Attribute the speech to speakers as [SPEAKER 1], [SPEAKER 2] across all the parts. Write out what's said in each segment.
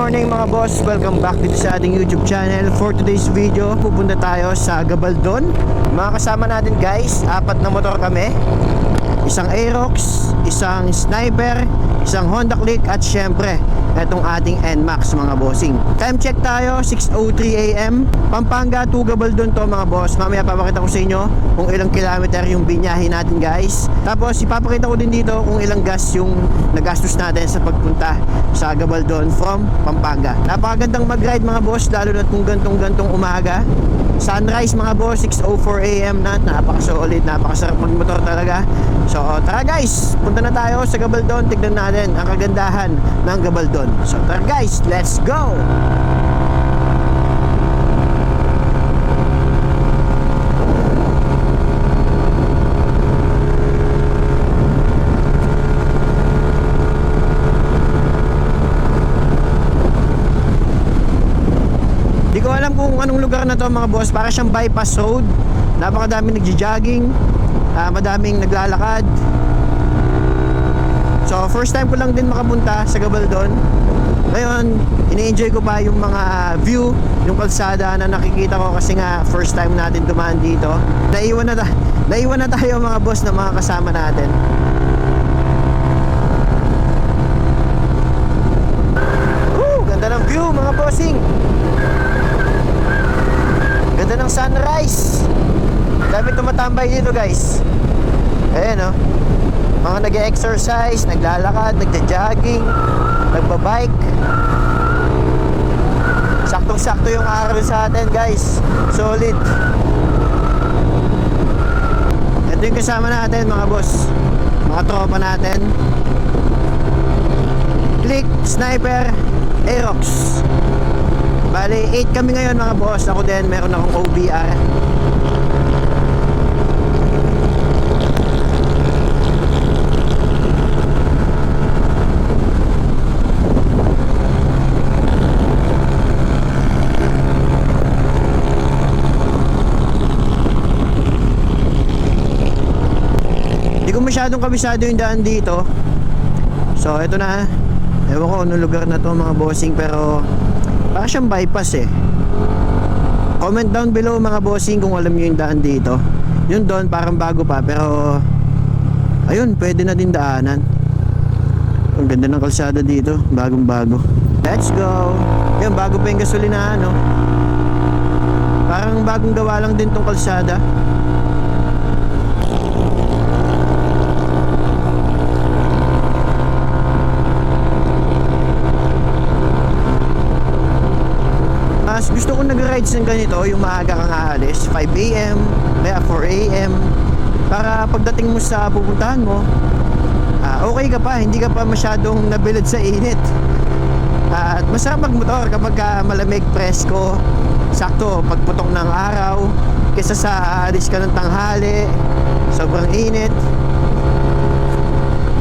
[SPEAKER 1] morning mga boss, welcome back dito sa ating YouTube channel. For today's video, pupunta tayo sa Gabaldon. Mga kasama natin guys, 4 na motor kami. Isang Aerox, isang Sniper, isang Honda Click at syempre etong ating NMAX mga bossing. Time check tayo, 6:03 AM. Pampanga to Gabaldon to mga boss. Mamaya papakita ko sa inyo kung ilang kilometer yung binyahin natin guys. Tapos ipapakita ko din dito kung ilang gas yung nagastos natin sa pagpunta sa Gabaldon from Pampanga. Napakagandang mag-ride mga boss, lalo na kung gantong umaga. Sunrise mga boss, 6:04 AM na. Napaka-solid, napakasarap magmotor talaga. So tara guys, punta na tayo sa Gabaldon. Tignan natin ang kagandahan ng Gabaldon. So tara guys, let's go! Di ko alam kung anong lugar na to mga boss. Para siyang bypass road. Napakadaming nagja-jogging, madaming naglalakad. So first time ko lang din makapunta sa Gabaldon. Ngayon, ini-enjoy ko pa yung mga view, yung kalsada na nakikita ko kasi nga first time natin dumaan dito. Naiwan na tayo mga boss na mga kasama natin. Ganda ng view mga bossing. Ganda ng sunrise. Dami tumatambay dito guys. Ayan o, mga nag-exercise, naglalakad, nagja-jogging, nagbabike. Saktong-sakto yung araw sa atin guys. Solid. Ito yung kasama natin mga boss, mga tropa natin. Click, Sniper, Aerox. Bali 8 kami ngayon mga boss. Ako din, meron akong OBR. Hindi ko masyadong kabisado yung daan dito. So ito na. Ewan ko anong lugar na to mga bossing, pero parang siyang bypass eh. Comment down below mga bossing kung alam nyo yung daan dito. Yun doon parang bago pa, pero ayun, pwede na din daanan. Ang ganda ng kalsada dito, bagong bago. Let's go. Yun, bago pa yung gasolinahan no? Parang bagong gawa lang din tong kalsada. Gusto ko nag-rides ng ganito, yung maaga kang aalis 5 AM, may 4 AM, para pagdating mo sa pupuntahan mo, okay ka pa, hindi ka pa masyadong nabilad sa init. At masarap magmotor kapag malamig, presko, sakto pagputok ng araw, kaysa sa aalis ka ng tanghali, sobrang init.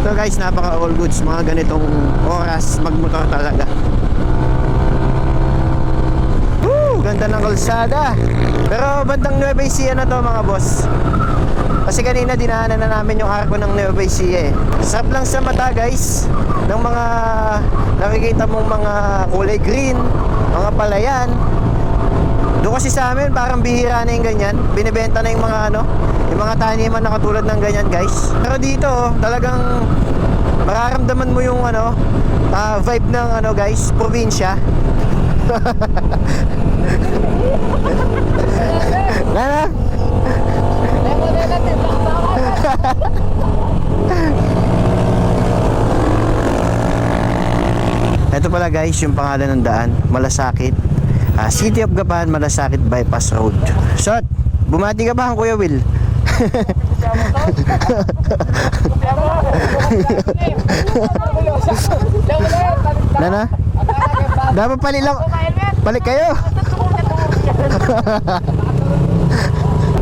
[SPEAKER 1] So guys, napaka all goods mga ganitong oras magmotor talaga. Ganda ng kalsada. Pero bandang Nueva Ecija na to mga boss. Kasi kanina dinaanan na namin yung arko ng Nueva Ecija eh. Sarap lang sa mata guys ng mga nakikita mong mga kulay green, mga palayan. Doon kasi sa amin parang bihira na yung ganyan. Binibenta na yung mga yung mga taniman na katulad ng ganyan guys. Pero dito talagang mararamdaman mo yung vibe ng guys, probinsya. Nana? Ito pala guys yung pangalan ng daan, Malasakit. City of Gapan, Malasakit Bypass Road. Shot, bumati ka ba ang Kuya Will? Nana? Dapat balik kayo.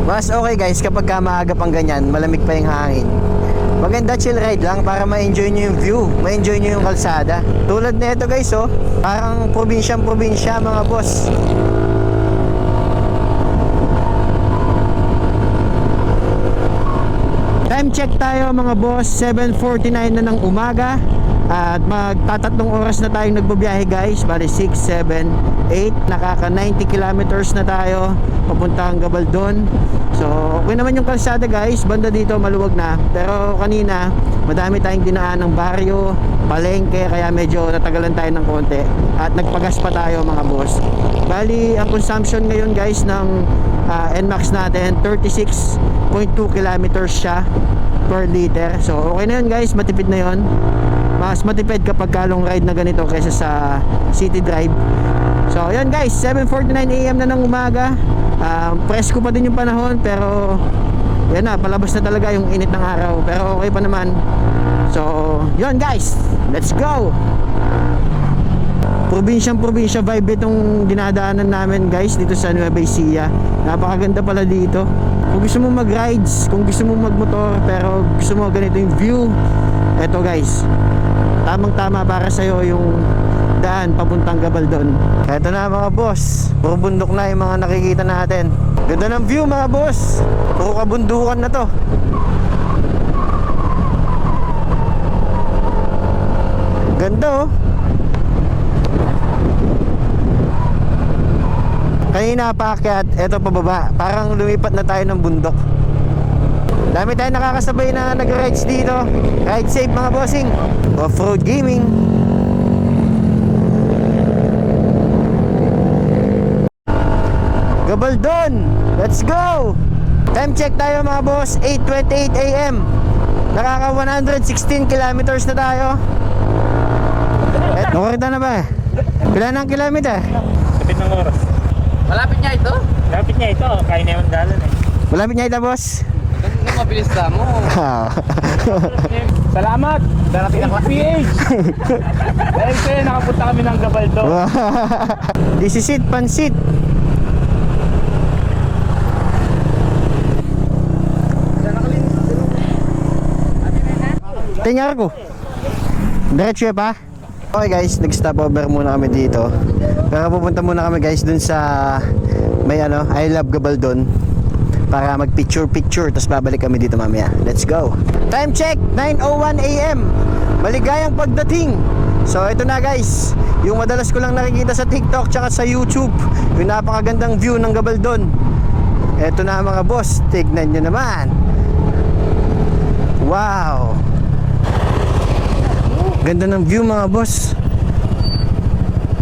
[SPEAKER 1] Mas okay guys kapag maaga pang ganyan, malamig pa yung hangin. Maganda chill ride lang para ma-enjoy nyo yung view, ma-enjoy nyo yung kalsada. Tulad na ito guys parang probinsyang probinsya mga boss. Time Time check tayo mga boss, 7:49 na ng umaga. At magtatatlong oras na tayong nagbabiyahe guys. Bali 6, 7, 8. Nakaka 90 kilometers na tayo papuntang Gabaldon. So okay naman yung kalsada guys. Banda dito maluwag na. Pero kanina madami tayong dinaan ng baryo, palengke. Kaya medyo natagalan tayo ng konti. At nagpagas pa tayo mga boss. Bali ang consumption ngayon guys ng NMAX natin 36.2 kilometers siya per liter. So okay na yun guys. Matipid na yun. Mas matipid kapag long ride na ganito kaysa sa city drive. So yun guys, 7:49 AM na ng umaga. Presko pa din yung panahon, pero yan na, palabas na talaga yung init ng araw. Pero okay pa naman. So yun guys, let's go. Probinsya vibe itong dinadaanan namin guys dito sa Nueva Ecija. Napakaganda pala dito. Kung gusto mo mag-rides, kung gusto mo magmotor, pero gusto mo ganito yung view, eto guys, tamang tama para sa'yo yung daan papuntang Gabaldon. Eto na mga boss, puro bundok na yung mga nakikita natin. Ganda ng view mga boss, puro kabundukan na to. Ganda oh. Kanina paakyat, eto pababa. Parang lumipat na tayo ng bundok. Dami tayong nakakasabay na nag-rides dito. Ride safe mga bossing. Off-road gaming. Gabaldon, let's go. Time check tayo mga boss, 8:28 AM. Nakaka 116 kilometers na tayo. Nakarita na ba? Pila ng kilometer?
[SPEAKER 2] Kapit ng oras.
[SPEAKER 3] Malapit niya ito?
[SPEAKER 2] Malapit niya ito, kaya na yung dalan eh.
[SPEAKER 1] Malapit niya ito boss.
[SPEAKER 3] Ganun mabilis ka mo.
[SPEAKER 2] Salamat! Darating ang PH! Dahil sa'yo, nakapunta kami ng Gabaldon.
[SPEAKER 1] This is it, pansit. Tingar ko. Diretso pa. Okay guys, nag-stop over muna kami dito. Pero pupunta muna kami guys dun sa may I Love Gabaldon para mag-picture tapos babalik kami dito mamaya. Let's go. Time check, 9:01 AM. Maligayang pagdating. So ito na guys, yung madalas ko lang nakikita sa TikTok tsaka sa YouTube, yung napakagandang view ng Gabaldon. Ito na mga boss, tignan nyo naman. Wow, ganda ng view mga boss.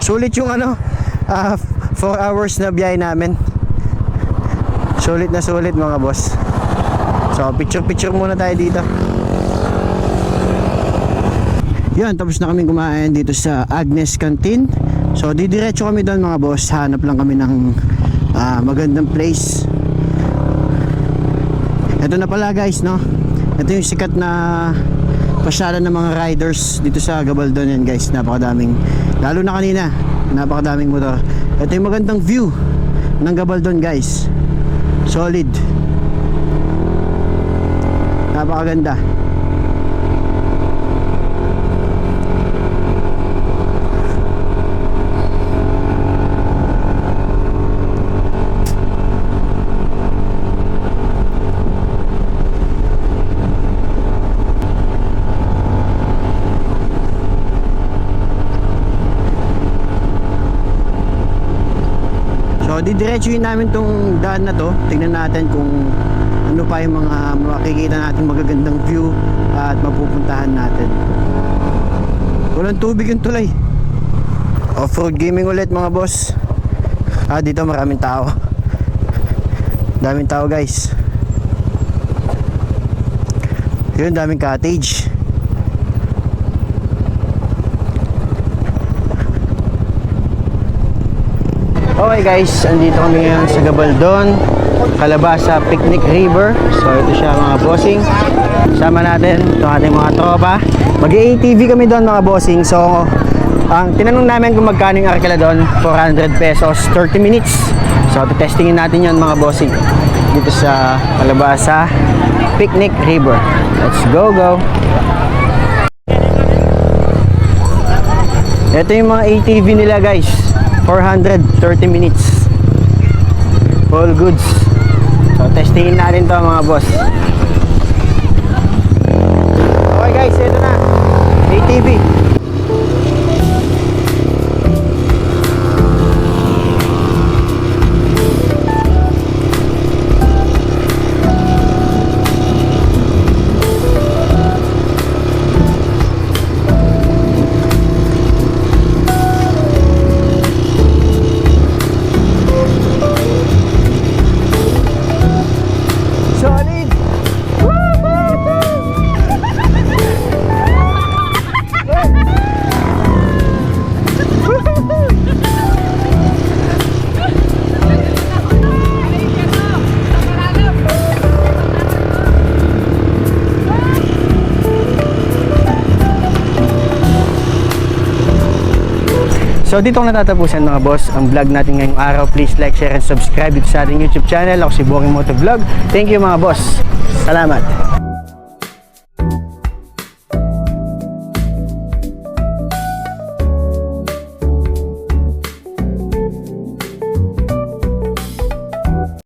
[SPEAKER 1] Sulit yung 4 hours na biyahe namin. Sulit na sulit mga boss. So picture muna tayo dito. Yan, tapos na kami kumain dito sa Agnes Canteen. So didiretso kami doon mga boss. Hanap lang kami ng magandang place. Ito na pala guys, no? Ito yung sikat na pasyalan ng mga riders dito sa Gabaldon yan guys. Napakadaming, lalo na kanina, napakadaming motor. Ito yung magandang view ng Gabaldon guys. Solid, napakaganda. So didiretsuhin namin tong daan na to. Tingnan natin kung ano pa yung mga makikita natin magagandang view at mapupuntahan natin. Walang tubig yung tulay. Off-road gaming ulit mga boss. Dito maraming tao. Daming tao guys. Yun, daming cottage. Okay guys, andito kami ngayon sa Gabaldon, Calabasa Picnic River. So ito siya mga bossing. Sama natin itong ating mga tropa. Mag-ATV kami doon mga bossing. So ang tinanong namin kung magkano yung arkela doon, 400 pesos, 30 minutes. So testingin natin yon mga bossing dito sa Calabasa Picnic River. Let's go. Ito yung mga ATV nila guys, 430 minutes. All goods. So testingin natin to mga boss. ATV. Solid! So dito ko natatapusan mga boss ang vlog natin ngayong araw. Please like, share, and subscribe dito sa ating YouTube channel. Ako si Boring Moto Vlog. Thank you mga boss. Salamat.